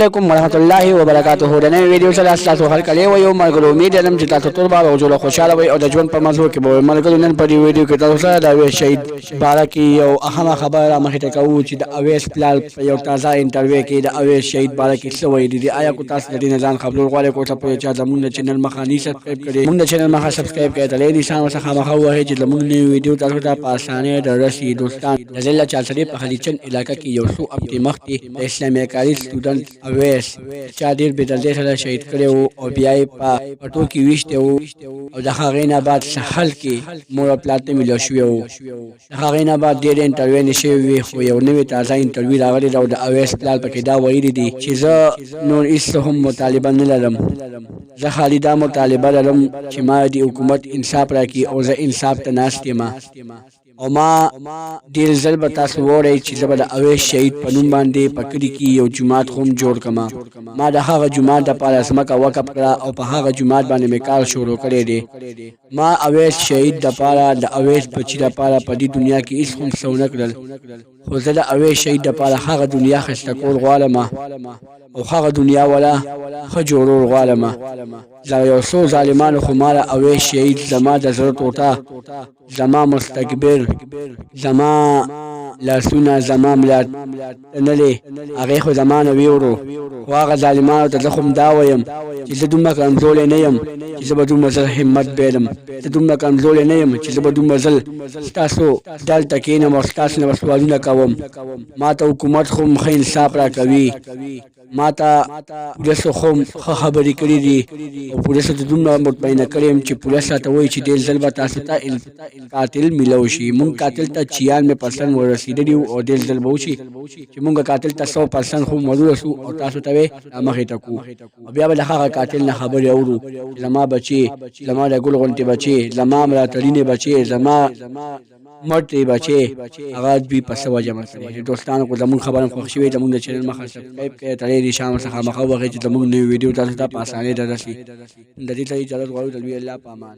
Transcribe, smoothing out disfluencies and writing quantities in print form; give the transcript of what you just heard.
علیکم ورحمۃ اللہ وبرکاتہ. د نوې ویډیو سره تاسو هرکلی و یو ملګرو. امید لرم چې تاسو ټول به روزو له خوشحاله وئ او د ژوند په مزو کې به وئ. ملګرو نن په دې ویډیو کې تاسو سره د اویس شهید باره کې یو اهمه خبره رامخې ته کوو چې د اویس پلار په یو تازه انټرویو کې د اویس شهید باره کې څه ویلي دي. آیا کو تاسو د دې نه ځان خبرول غواړئ کوټه پورې چا زموږ د چینل مخه نه سبسکرایب کړئ موږ د چینل مخه سبسکرایب کړئ د لې نشان ورڅخه خامخا ووهئ چې زموږ نوې ویډیو تاسو ته په اسانۍ دررسي. دوستان د ضلع چارسدې په خلیچن علاقه کې یو څو هفتې مخکې د اسلامي کالج سټوډنټ اویس چا ډېر بې دردۍ سره شهید کړی و او بیا یې په پټو کې ویشتی و او د هغې نه بعد سهل کې مور او پلار ته میلاو شوی و. د هغې نه بعد ډېرې انټرویوانې شوې وې خو یو نوې تازه انټرویو راغلی ده او د اویس پلار پکې دا ویلي دي چې زه نور هېڅ هم مطالبه نه لرم، زه خالي دا مطالبه لرم چې ما د حکومت انصاف راکړي او زه انصاف ته ناست یم او ما ډېر ځل به تاسو واورئ چې زه به د اویس شهید په نوم باندې په کلي کې یو جومات هم جوړ کړم. ما د هغه جومات دپاره ځمکه وقف کړه او په هغه جومات باندې مې کار شروع کړی دی. ما اویس شهید دپاره د اویس بچي دپاره په دې دنیا کې هېڅ هم څه ونه کړل، خو زه د اویس شهید دپاره هغه دنیا ښایسته کول غواړم او هغه دنیا والا ښه جوړول غواړم. دغه یو څو ظالمانو خو ما د اویس شهید زما د زړه ټوټه، زما مستکبر، زما لاسونه، زما ملا تنلې هغې خو زما نه ویورو. خو هغه ظالمانو ته زه خو هم دا وایم چې زه دومره کمزوری نه یم چې زه به دومره زر همت بایلم، زه دومره کمزوری نه یم چې زه به دومره زر ستاسو دلته کښېنم او ستاسو نه به سوالونه کوم. ما ته حکومت خو هم ښه انصاف راکوي، ما ته پولیسو خو هم ښه خبرې کړي دي او پولیسو ته دومره مطمئنه کړی یم چې پولیس راته وایي چې دې ځل به تاسو ته قاتل میلاو شي. مونږ قاتل ته 96% ورسېدلي وو او دې ځل به وشي چې مونږ قاتل ته 100% خو ورسو او تاسو ته به مخې ته کړو او بیا به د هغه قاتل نه خبرې اورو چې زما بچي، زما د ګل غوندې بچي، زما ملاتړینې بچي، زما مړ بچي هغه دوی په څه وجه مړ شوي. دوستانو که زموږ خبره خوښ شوې زموږ د چینل مخه سبسکرایب کړئ، تړۍ د شام څخه مخه ووهئ چې زموږ نوې ویډیو تاسو ته په اسانۍ دررسي. د دې ته اجازت غواړو د لوی الله په امان.